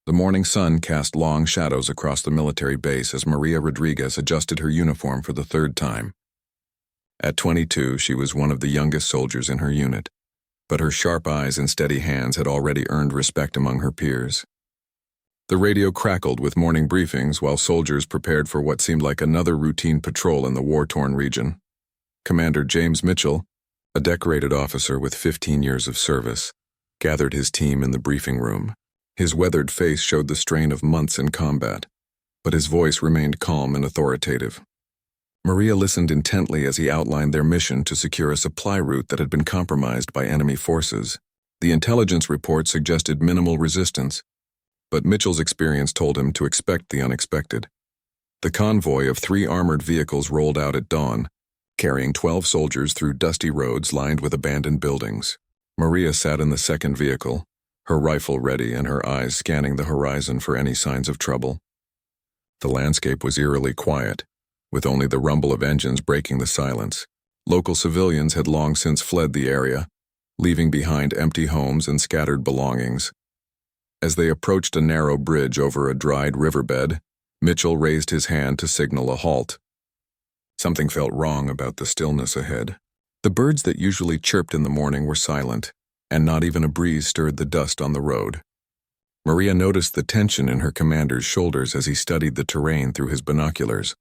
The morning sun cast long shadows across the military base as Maria Rodriguez adjusted her uniform for the third time. At 22, she was one of the youngest soldiers in her unit, but her sharp eyes and steady hands had already earned respect among her peers. The radio crackled with morning briefings while soldiers prepared for what seemed like another routine patrol in the war-torn region. Commander James Mitchell, a decorated officer with 15 years of service, gathered his team in the briefing room. His weathered face showed the strain of months in combat, but his voice remained calm and authoritative. Maria listened intently as he outlined their mission to secure a supply route that had been compromised by enemy forces. The intelligence report suggested minimal resistance, but Mitchell's experience told him to expect the unexpected. The convoy of 3 armored vehicles rolled out at dawn, carrying 12 soldiers through dusty roads lined with abandoned buildings. Maria sat in the second vehicle, her rifle ready and her eyes scanning the horizon for any signs of trouble. The landscape was eerily quiet, with only the rumble of engines breaking the silence. Local civilians had long since fled the area, leaving behind empty homes and scattered belongings. As they approached a narrow bridge over a dried riverbed, Mitchell raised his hand to signal a halt. Something felt wrong about the stillness ahead. The birds that usually chirped in the morning were silent, and not even a breeze stirred the dust on the road. Maria noticed the tension in her commander's shoulders as he studied the terrain through his binoculars.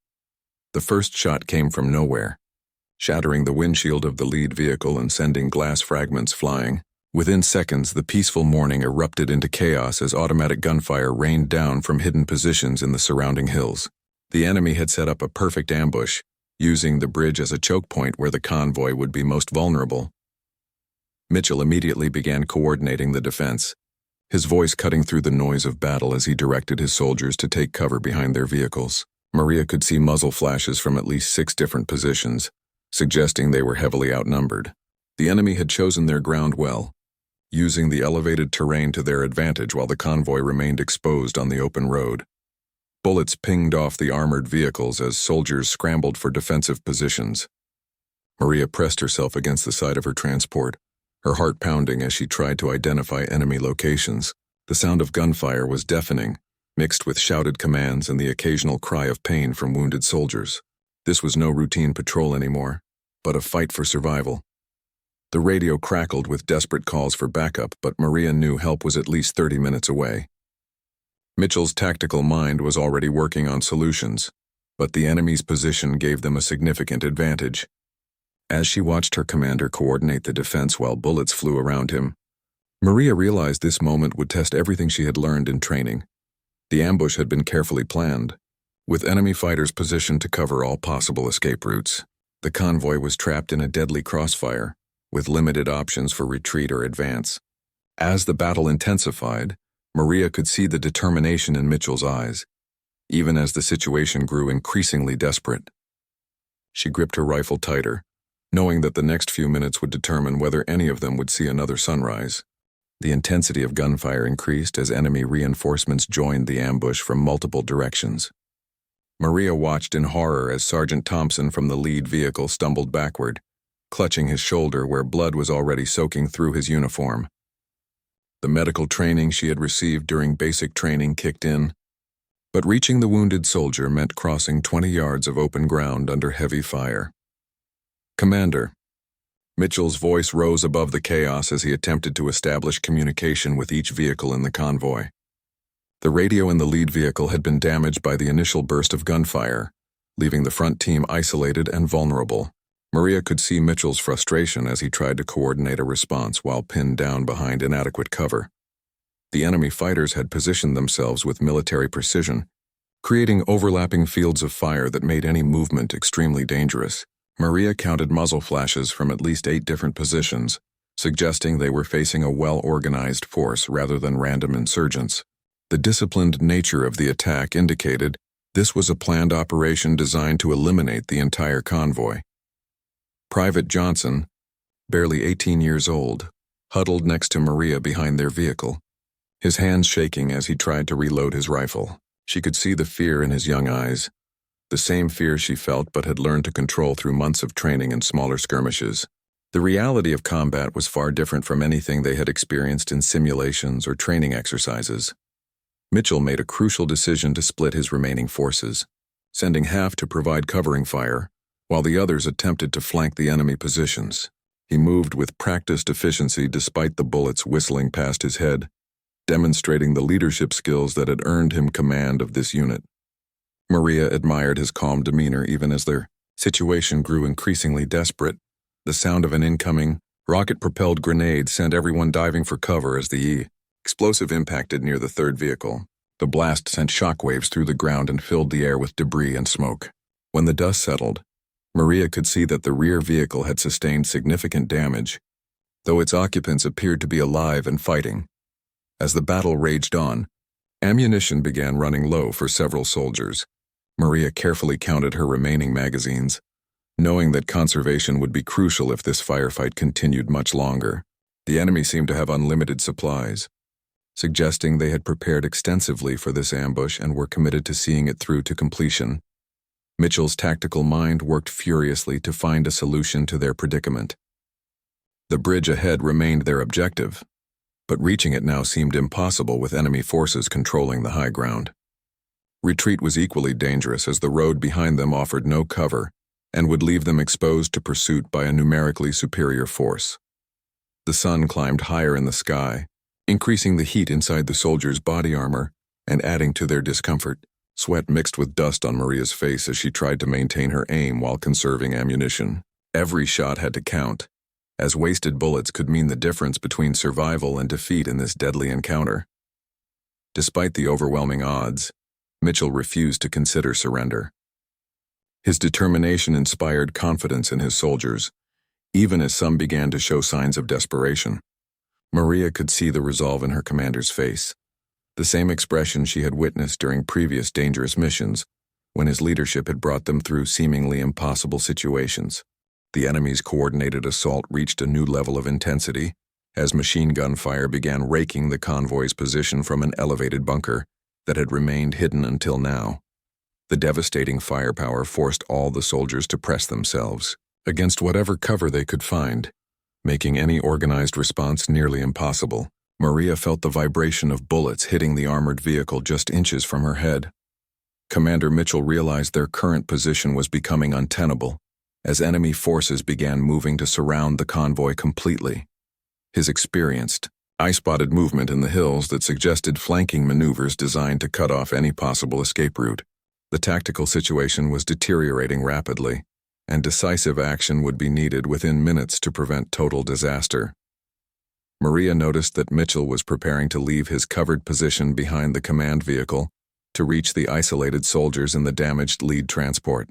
The first shot came from nowhere, shattering the windshield of the lead vehicle and sending glass fragments flying. Within seconds, the peaceful morning erupted into chaos as automatic gunfire rained down from hidden positions in the surrounding hills. The enemy had set up a perfect ambush, using the bridge as a choke point where the convoy would be most vulnerable. Mitchell immediately began coordinating the defense, his voice cutting through the noise of battle as he directed his soldiers to take cover behind their vehicles. Maria could see muzzle flashes from at least 6 different positions, suggesting they were heavily outnumbered. The enemy had chosen their ground well, using the elevated terrain to their advantage while the convoy remained exposed on the open road. Bullets pinged off the armored vehicles as soldiers scrambled for defensive positions. Maria pressed herself against the side of her transport, her heart pounding as she tried to identify enemy locations. The sound of gunfire was deafening, mixed with shouted commands and the occasional cry of pain from wounded soldiers. This was no routine patrol anymore, but a fight for survival. The radio crackled with desperate calls for backup, but Maria knew help was at least 30 minutes away. Mitchell's tactical mind was already working on solutions, but the enemy's position gave them a significant advantage. As she watched her commander coordinate the defense while bullets flew around him, Maria realized this moment would test everything she had learned in training. The ambush had been carefully planned, with enemy fighters positioned to cover all possible escape routes. The convoy was trapped in a deadly crossfire, with limited options for retreat or advance. As the battle intensified, Maria could see the determination in Mitchell's eyes, even as the situation grew increasingly desperate. She gripped her rifle tighter, knowing that the next few minutes would determine whether any of them would see another sunrise. The intensity of gunfire increased as enemy reinforcements joined the ambush from multiple directions. Maria watched in horror as Sergeant Thompson from the lead vehicle stumbled backward, clutching his shoulder where blood was already soaking through his uniform. The medical training she had received during basic training kicked in, but reaching the wounded soldier meant crossing 20 yards of open ground under heavy fire. "Commander." Mitchell's voice rose above the chaos as he attempted to establish communication with each vehicle in the convoy. The radio in the lead vehicle had been damaged by the initial burst of gunfire, leaving the front team isolated and vulnerable. Maria could see Mitchell's frustration as he tried to coordinate a response while pinned down behind inadequate cover. The enemy fighters had positioned themselves with military precision, creating overlapping fields of fire that made any movement extremely dangerous. Maria counted muzzle flashes from at least 8 different positions, suggesting they were facing a well-organized force rather than random insurgents. The disciplined nature of the attack indicated this was a planned operation designed to eliminate the entire convoy. Private Johnson, barely 18 years old, huddled next to Maria behind their vehicle, his hands shaking as he tried to reload his rifle. She could see the fear in his young eyes, the same fear she felt but had learned to control through months of training and smaller skirmishes. The reality of combat was far different from anything they had experienced in simulations or training exercises. Mitchell made a crucial decision to split his remaining forces, sending half to provide covering fire, while the others attempted to flank the enemy positions. He moved with practiced efficiency despite the bullets whistling past his head, demonstrating the leadership skills that had earned him command of this unit. Maria admired his calm demeanor even as their situation grew increasingly desperate. The sound of an incoming, rocket-propelled grenade sent everyone diving for cover as the explosive impacted near the third vehicle. The blast sent shockwaves through the ground and filled the air with debris and smoke. When the dust settled, Maria could see that the rear vehicle had sustained significant damage, though its occupants appeared to be alive and fighting. As the battle raged on, ammunition began running low for several soldiers. Maria carefully counted her remaining magazines, knowing that conservation would be crucial if this firefight continued much longer. The enemy seemed to have unlimited supplies, suggesting they had prepared extensively for this ambush and were committed to seeing it through to completion. Mitchell's tactical mind worked furiously to find a solution to their predicament. The bridge ahead remained their objective, but reaching it now seemed impossible with enemy forces controlling the high ground. Retreat was equally dangerous as the road behind them offered no cover and would leave them exposed to pursuit by a numerically superior force. The sun climbed higher in the sky, increasing the heat inside the soldiers' body armor and adding to their discomfort. Sweat mixed with dust on Maria's face as she tried to maintain her aim while conserving ammunition. Every shot had to count, as wasted bullets could mean the difference between survival and defeat in this deadly encounter. Despite the overwhelming odds, Mitchell refused to consider surrender. His determination inspired confidence in his soldiers, even as some began to show signs of desperation. Maria could see the resolve in her commander's face, the same expression she had witnessed during previous dangerous missions, when his leadership had brought them through seemingly impossible situations. The enemy's coordinated assault reached a new level of intensity, as machine gun fire began raking the convoy's position from an elevated bunker that had remained hidden until now. The devastating firepower forced all the soldiers to press themselves against whatever cover they could find, making any organized response nearly impossible. Maria felt the vibration of bullets hitting the armored vehicle just inches from her head. Commander Mitchell realized their current position was becoming untenable, as enemy forces began moving to surround the convoy completely. His experienced, eye-spotted movement in the hills that suggested flanking maneuvers designed to cut off any possible escape route. The tactical situation was deteriorating rapidly, and decisive action would be needed within minutes to prevent total disaster. Maria noticed that Mitchell was preparing to leave his covered position behind the command vehicle to reach the isolated soldiers in the damaged lead transport.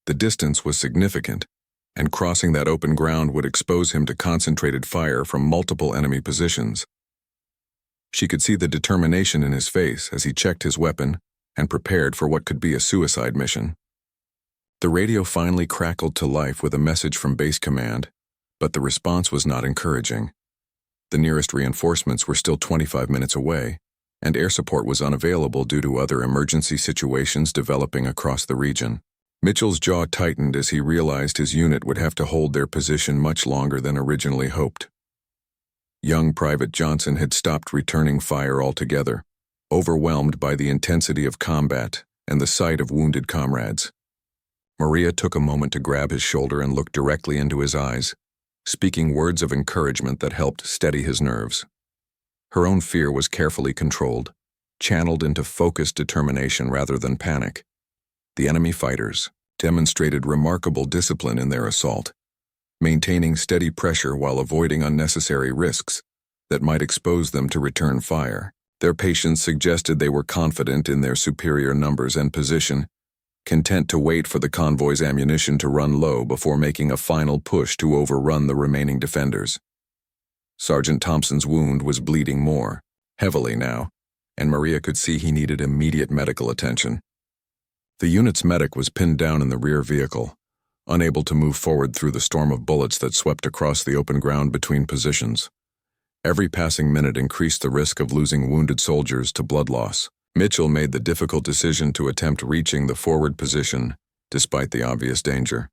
The distance was significant, and crossing that open ground would expose him to concentrated fire from multiple enemy positions. She could see the determination in his face as he checked his weapon and prepared for what could be a suicide mission. The radio finally crackled to life with a message from base command, but the response was not encouraging. The nearest reinforcements were still 25 minutes away, and air support was unavailable due to other emergency situations developing across the region. Mitchell's jaw tightened as he realized his unit would have to hold their position much longer than originally hoped. Young Private Johnson had stopped returning fire altogether, overwhelmed by the intensity of combat and the sight of wounded comrades. Maria took a moment to grab his shoulder and look directly into his eyes, speaking words of encouragement that helped steady his nerves. Her own fear was carefully controlled, channeled into focused determination rather than panic. The enemy fighters demonstrated remarkable discipline in their assault, maintaining steady pressure while avoiding unnecessary risks that might expose them to return fire. Their patience suggested they were confident in their superior numbers and position, content to wait for the convoy's ammunition to run low before making a final push to overrun the remaining defenders. Sergeant Thompson's wound was bleeding more heavily now, and Maria could see he needed immediate medical attention. The unit's medic was pinned down in the rear vehicle, unable to move forward through the storm of bullets that swept across the open ground between positions. Every passing minute increased the risk of losing wounded soldiers to blood loss. Mitchell made the difficult decision to attempt reaching the forward position, despite the obvious danger.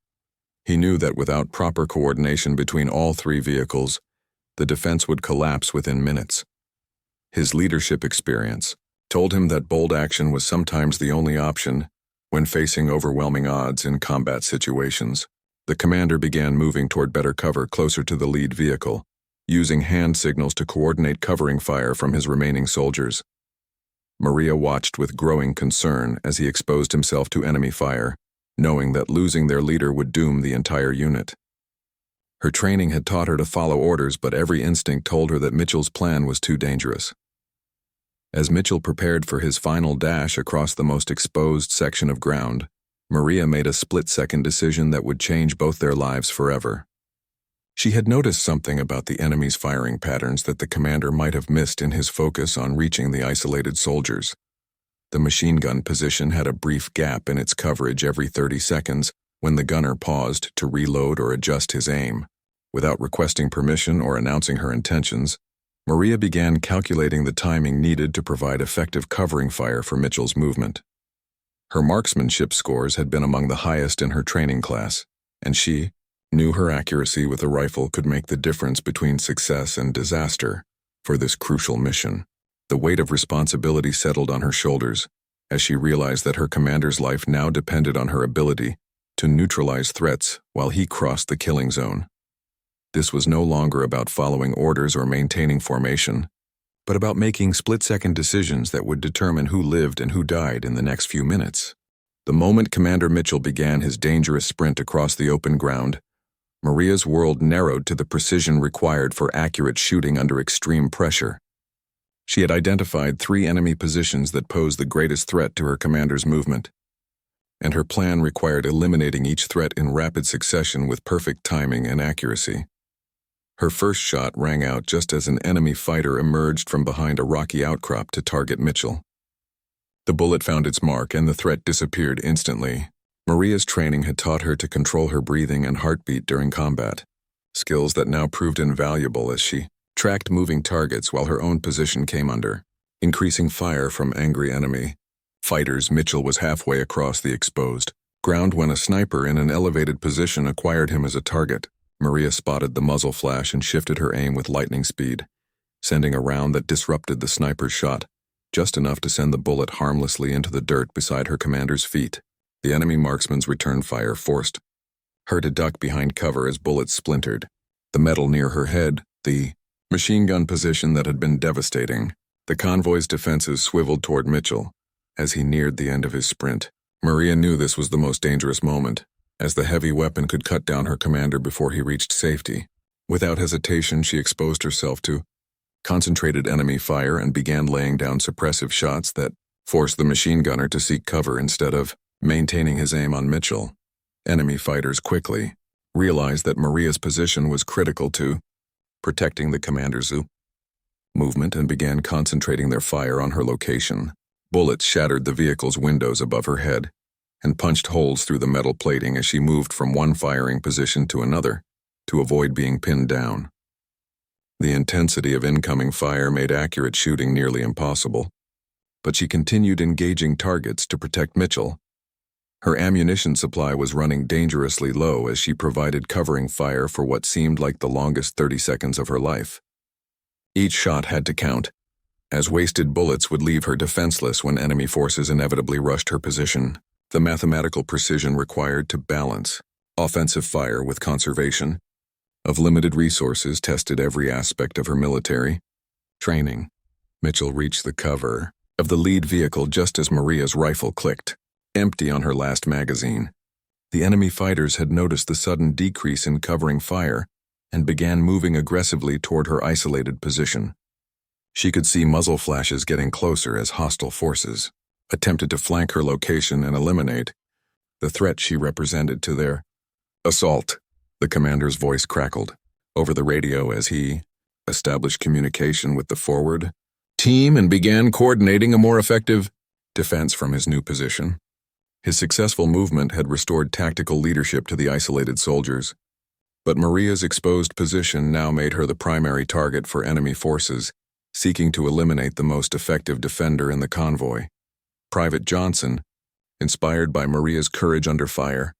He knew that without proper coordination between all three vehicles, the defense would collapse within minutes. His leadership experience, told him that bold action was sometimes the only option when facing overwhelming odds in combat situations. The commander began moving toward better cover closer to the lead vehicle, using hand signals to coordinate covering fire from his remaining soldiers. Maria watched with growing concern as he exposed himself to enemy fire, knowing that losing their leader would doom the entire unit. Her training had taught her to follow orders, but every instinct told her that Mitchell's plan was too dangerous. As Mitchell prepared for his final dash across the most exposed section of ground, Maria made a split-second decision that would change both their lives forever. She had noticed something about the enemy's firing patterns that the commander might have missed in his focus on reaching the isolated soldiers. The machine gun position had a brief gap in its coverage every 30 seconds when the gunner paused to reload or adjust his aim. Without requesting permission or announcing her intentions, Maria began calculating the timing needed to provide effective covering fire for Mitchell's movement. Her marksmanship scores had been among the highest in her training class, and she knew her accuracy with a rifle could make the difference between success and disaster for this crucial mission. The weight of responsibility settled on her shoulders as she realized that her commander's life now depended on her ability to neutralize threats while he crossed the killing zone. This was no longer about following orders or maintaining formation, but about making split-second decisions that would determine who lived and who died in the next few minutes. The moment Commander Mitchell began his dangerous sprint across the open ground, Maria's world narrowed to the precision required for accurate shooting under extreme pressure. She had identified 3 enemy positions that posed the greatest threat to her commander's movement, and her plan required eliminating each threat in rapid succession with perfect timing and accuracy. Her first shot rang out just as an enemy fighter emerged from behind a rocky outcrop to target Mitchell. The bullet found its mark and the threat disappeared instantly. Maria's training had taught her to control her breathing and heartbeat during combat, skills that now proved invaluable as she tracked moving targets while her own position came under increasing fire from angry enemy fighters. Mitchell was halfway across the exposed ground when a sniper in an elevated position acquired him as a target. Maria spotted the muzzle flash and shifted her aim with lightning speed, sending a round that disrupted the sniper's shot, just enough to send the bullet harmlessly into the dirt beside her commander's feet. The enemy marksman's return fire forced her to duck behind cover as bullets splintered the metal near her head, the machine gun position that had been devastating. The convoy's defenses swiveled toward Mitchell as he neared the end of his sprint. Maria knew this was the most dangerous moment, as the heavy weapon could cut down her commander before he reached safety. Without hesitation, she exposed herself to concentrated enemy fire and began laying down suppressive shots that forced the machine gunner to seek cover instead of maintaining his aim on Mitchell. Enemy fighters quickly realized that Maria's position was critical to protecting the commander's movement and began concentrating their fire on her location. Bullets shattered the vehicle's windows above her head and punched holes through the metal plating as she moved from one firing position to another to avoid being pinned down. The intensity of incoming fire made accurate shooting nearly impossible, but she continued engaging targets to protect Mitchell. Her ammunition supply was running dangerously low as she provided covering fire for what seemed like the longest 30 seconds of her life. Each shot had to count, as wasted bullets would leave her defenseless when enemy forces inevitably rushed her position. The mathematical precision required to balance offensive fire with conservation of limited resources tested every aspect of her military training. Mitchell reached the cover of the lead vehicle just as Maria's rifle clicked, empty on her last magazine. The enemy fighters had noticed the sudden decrease in covering fire and began moving aggressively toward her isolated position. She could see muzzle flashes getting closer as hostile forces attempted to flank her location and eliminate the threat she represented to their assault. The commander's voice crackled over the radio as he established communication with the forward team and began coordinating a more effective defense from his new position. His successful movement had restored tactical leadership to the isolated soldiers, but Maria's exposed position now made her the primary target for enemy forces seeking to eliminate the most effective defender in the convoy. Private Johnson, inspired by Maria's courage under fire,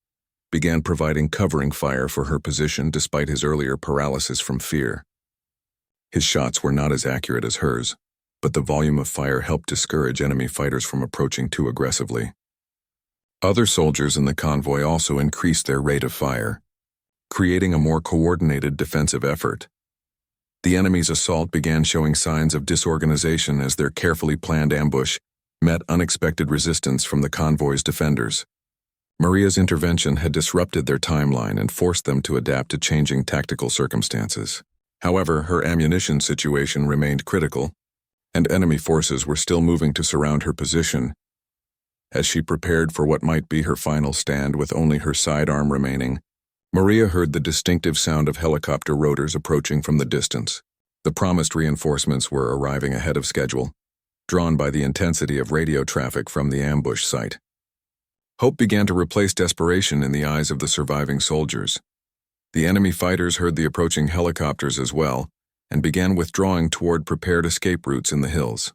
began providing covering fire for her position despite his earlier paralysis from fear. His shots were not as accurate as hers, but the volume of fire helped discourage enemy fighters from approaching too aggressively. Other soldiers in the convoy also increased their rate of fire, creating a more coordinated defensive effort. The enemy's assault began showing signs of disorganization as their carefully planned ambush met unexpected resistance from the convoy's defenders. Maria's intervention had disrupted their timeline and forced them to adapt to changing tactical circumstances. However, her ammunition situation remained critical, and enemy forces were still moving to surround her position. As she prepared for what might be her final stand with only her sidearm remaining, Maria heard the distinctive sound of helicopter rotors approaching from the distance. The promised reinforcements were arriving ahead of schedule, drawn by the intensity of radio traffic from the ambush site. Hope began to replace desperation in the eyes of the surviving soldiers. The enemy fighters heard the approaching helicopters as well, and began withdrawing toward prepared escape routes in the hills.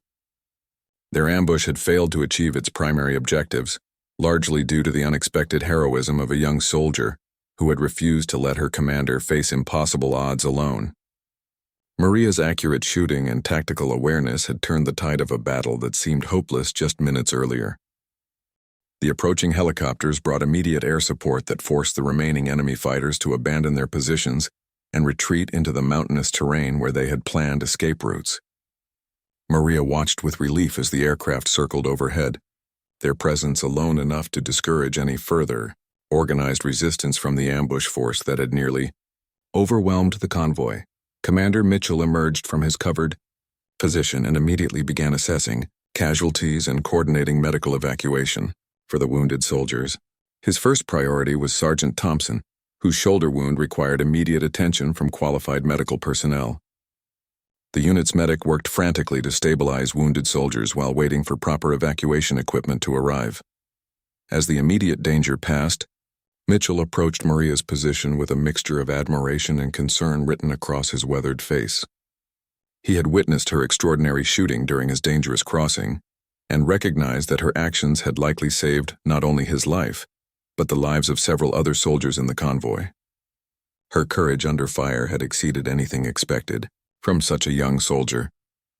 Their ambush had failed to achieve its primary objectives, largely due to the unexpected heroism of a young soldier who had refused to let her commander face impossible odds alone. Maria's accurate shooting and tactical awareness had turned the tide of a battle that seemed hopeless just minutes earlier. The approaching helicopters brought immediate air support that forced the remaining enemy fighters to abandon their positions and retreat into the mountainous terrain where they had planned escape routes. Maria watched with relief as the aircraft circled overhead, their presence alone enough to discourage any further organized resistance from the ambush force that had nearly overwhelmed the convoy. Commander Mitchell emerged from his covered position and immediately began assessing casualties and coordinating medical evacuation for the wounded soldiers. His first priority was Sergeant Thompson, whose shoulder wound required immediate attention from qualified medical personnel. The unit's medic worked frantically to stabilize wounded soldiers while waiting for proper evacuation equipment to arrive. As the immediate danger passed, Mitchell approached Maria's position with a mixture of admiration and concern written across his weathered face. He had witnessed her extraordinary shooting during his dangerous crossing, and recognized that her actions had likely saved not only his life, but the lives of several other soldiers in the convoy. Her courage under fire had exceeded anything expected from such a young soldier.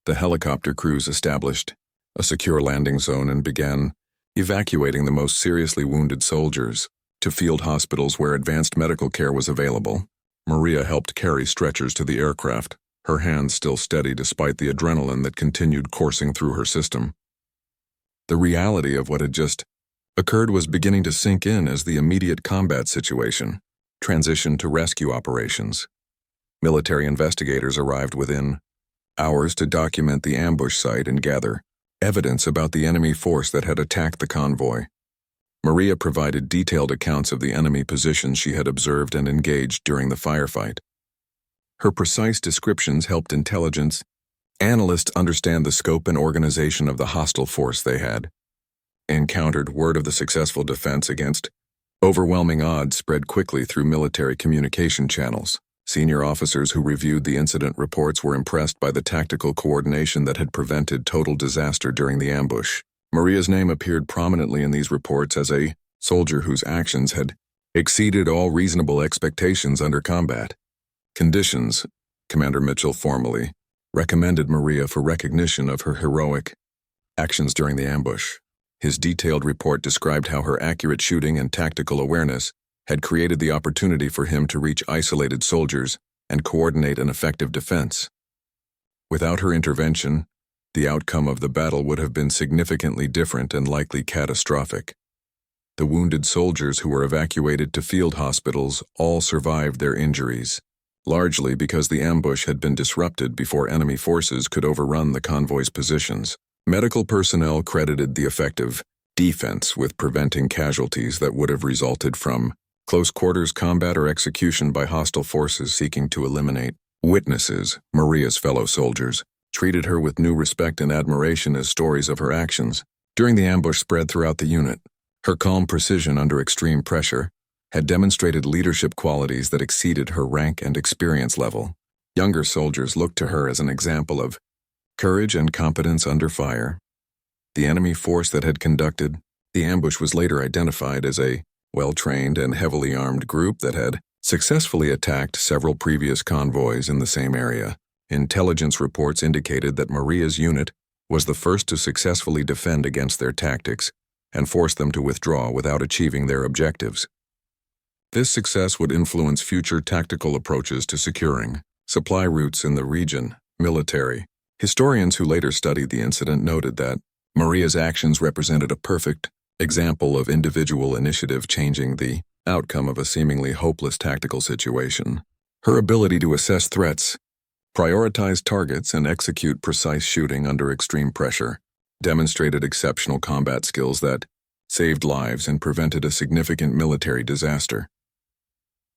The helicopter crews established a secure landing zone and began evacuating the most seriously wounded soldiers to field hospitals where advanced medical care was available. Maria helped carry stretchers to the aircraft, her hands still steady despite the adrenaline that continued coursing through her system. The reality of what had just occurred was beginning to sink in as the immediate combat situation transitioned to rescue operations. Military investigators arrived within hours to document the ambush site and gather evidence about the enemy force that had attacked the convoy. Maria provided detailed accounts of the enemy positions she had observed and engaged during the firefight. Her precise descriptions helped intelligence analysts understand the scope and organization of the hostile force they had encountered. Word of the successful defense against overwhelming odds spread quickly through military communication channels. Senior officers who reviewed the incident reports were impressed by the tactical coordination that had prevented total disaster during the ambush. Maria's name appeared prominently in these reports as a soldier whose actions had exceeded all reasonable expectations under combat conditions. Commander Mitchell formally recommended Maria for recognition of her heroic actions during the ambush. His detailed report described how her accurate shooting and tactical awareness had created the opportunity for him to reach isolated soldiers and coordinate an effective defense. Without her intervention, the outcome of the battle would have been significantly different and likely catastrophic. The wounded soldiers who were evacuated to field hospitals all survived their injuries, largely because the ambush had been disrupted before enemy forces could overrun the convoy's positions. Medical personnel credited the effective defense with preventing casualties that would have resulted from close quarters combat or execution by hostile forces seeking to eliminate witnesses. Maria's fellow soldiers treated her with new respect and admiration as stories of her actions during the ambush spread throughout the unit. Her calm precision under extreme pressure had demonstrated leadership qualities that exceeded her rank and experience level. Younger soldiers looked to her as an example of courage and competence under fire. The enemy force that had conducted the ambush was later identified as a well-trained and heavily armed group that had successfully attacked several previous convoys in the same area. Intelligence reports indicated that Maria's unit was the first to successfully defend against their tactics and force them to withdraw without achieving their objectives. This success would influence future tactical approaches to securing supply routes in the region. Military historians who later studied the incident noted that Maria's actions represented a perfect example of individual initiative changing the outcome of a seemingly hopeless tactical situation. Her ability to assess threats, prioritize targets, and execute precise shooting under extreme pressure demonstrated exceptional combat skills that saved lives and prevented a significant military disaster.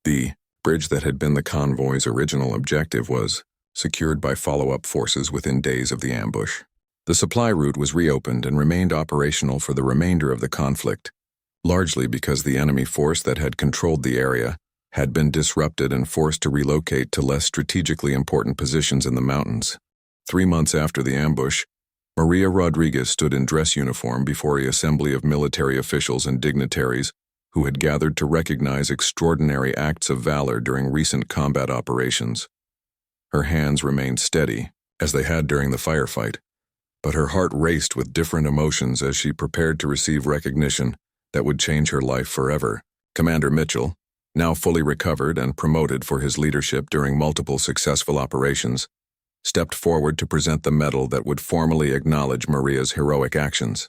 The bridge that had been the convoy's original objective was secured by follow-up forces within days of the ambush. The supply route was reopened and remained operational for the remainder of the conflict, largely because the enemy force that had controlled the area had been disrupted and forced to relocate to less strategically important positions in the mountains. 3 months after the ambush, Maria Rodriguez stood in dress uniform before an assembly of military officials and dignitaries who had gathered to recognize extraordinary acts of valor during recent combat operations. Her hands remained steady, as they had during the firefight, but her heart raced with different emotions as she prepared to receive recognition that would change her life forever. Commander Mitchell, now fully recovered and promoted for his leadership during multiple successful operations, stepped forward to present the medal that would formally acknowledge Maria's heroic actions.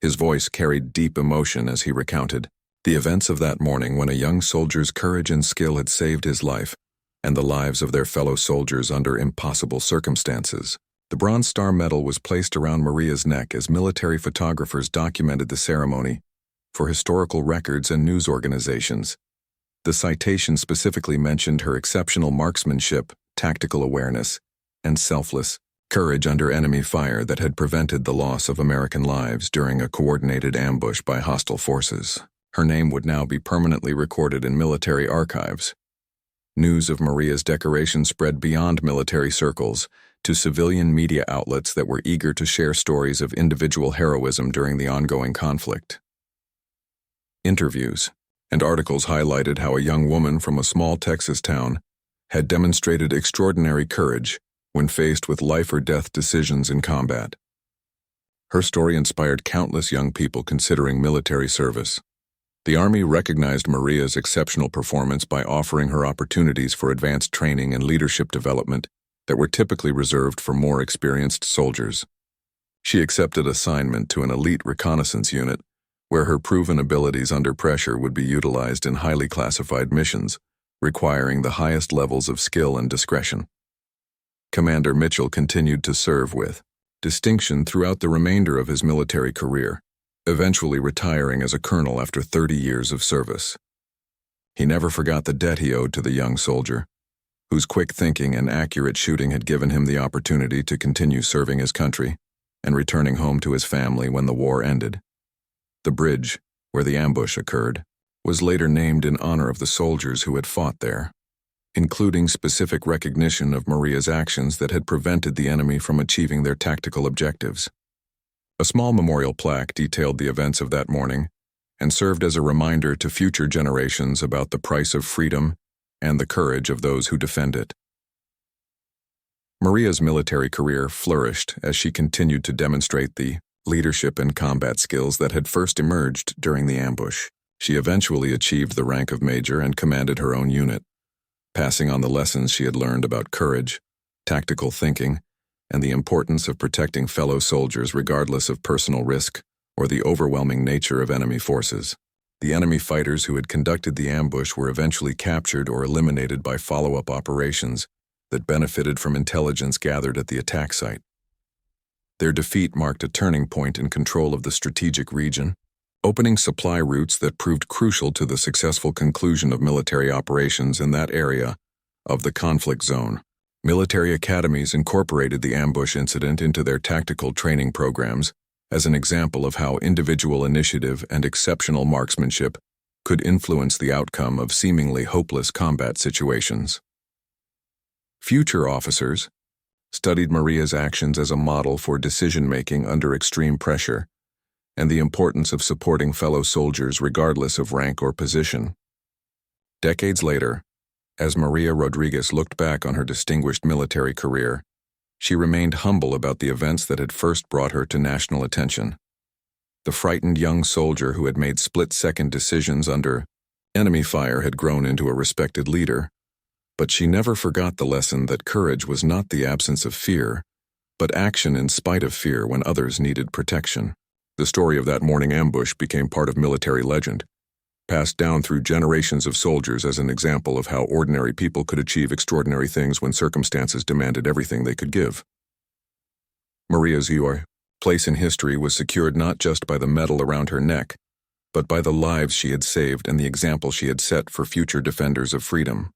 His voice carried deep emotion as he recounted the events of that morning when a young soldier's courage and skill had saved his life and the lives of their fellow soldiers under impossible circumstances. The Bronze Star Medal was placed around Maria's neck as military photographers documented the ceremony for historical records and news organizations. The citation specifically mentioned her exceptional marksmanship, tactical awareness, and selfless courage under enemy fire that had prevented the loss of American lives during a coordinated ambush by hostile forces. Her name would now be permanently recorded in military archives. News of Maria's decoration spread beyond military circles to civilian media outlets that were eager to share stories of individual heroism during the ongoing conflict. Interviews and articles highlighted how a young woman from a small Texas town had demonstrated extraordinary courage when faced with life-or-death decisions in combat. Her story inspired countless young people considering military service. The Army recognized Maria's exceptional performance by offering her opportunities for advanced training and leadership development that were typically reserved for more experienced soldiers. She accepted assignment to an elite reconnaissance unit, where her proven abilities under pressure would be utilized in highly classified missions, requiring the highest levels of skill and discretion. Commander Mitchell continued to serve with distinction throughout the remainder of his military career, eventually retiring as a colonel after 30 years of service. He never forgot the debt he owed to the young soldier, whose quick thinking and accurate shooting had given him the opportunity to continue serving his country and returning home to his family when the war ended. The bridge, where the ambush occurred, was later named in honor of the soldiers who had fought there, including specific recognition of Maria's actions that had prevented the enemy from achieving their tactical objectives. A small memorial plaque detailed the events of that morning and served as a reminder to future generations about the price of freedom and the courage of those who defend it. Maria's military career flourished as she continued to demonstrate the leadership and combat skills that had first emerged during the ambush. She eventually achieved the rank of major and commanded her own unit, passing on the lessons she had learned about courage, tactical thinking, and the importance of protecting fellow soldiers regardless of personal risk or the overwhelming nature of enemy forces. The enemy fighters who had conducted the ambush were eventually captured or eliminated by follow-up operations that benefited from intelligence gathered at the attack site. Their defeat marked a turning point in control of the strategic region, opening supply routes that proved crucial to the successful conclusion of military operations in that area of the conflict zone. Military academies incorporated the ambush incident into their tactical training programs as an example of how individual initiative and exceptional marksmanship could influence the outcome of seemingly hopeless combat situations. Future officers studied Maria's actions as a model for decision-making under extreme pressure and the importance of supporting fellow soldiers regardless of rank or position. Decades later, As Maria Rodriguez looked back on her distinguished military career, she remained humble about the events that had first brought her to national attention. The frightened young soldier who had made split-second decisions under enemy fire had grown into a respected leader, but she never forgot the lesson that courage was not the absence of fear, but action in spite of fear when others needed protection. The story of that morning ambush became part of military legend, passed down through generations of soldiers as an example of how ordinary people could achieve extraordinary things when circumstances demanded everything they could give. Maria's place in history was secured not just by the medal around her neck, but by the lives she had saved and the example she had set for future defenders of freedom.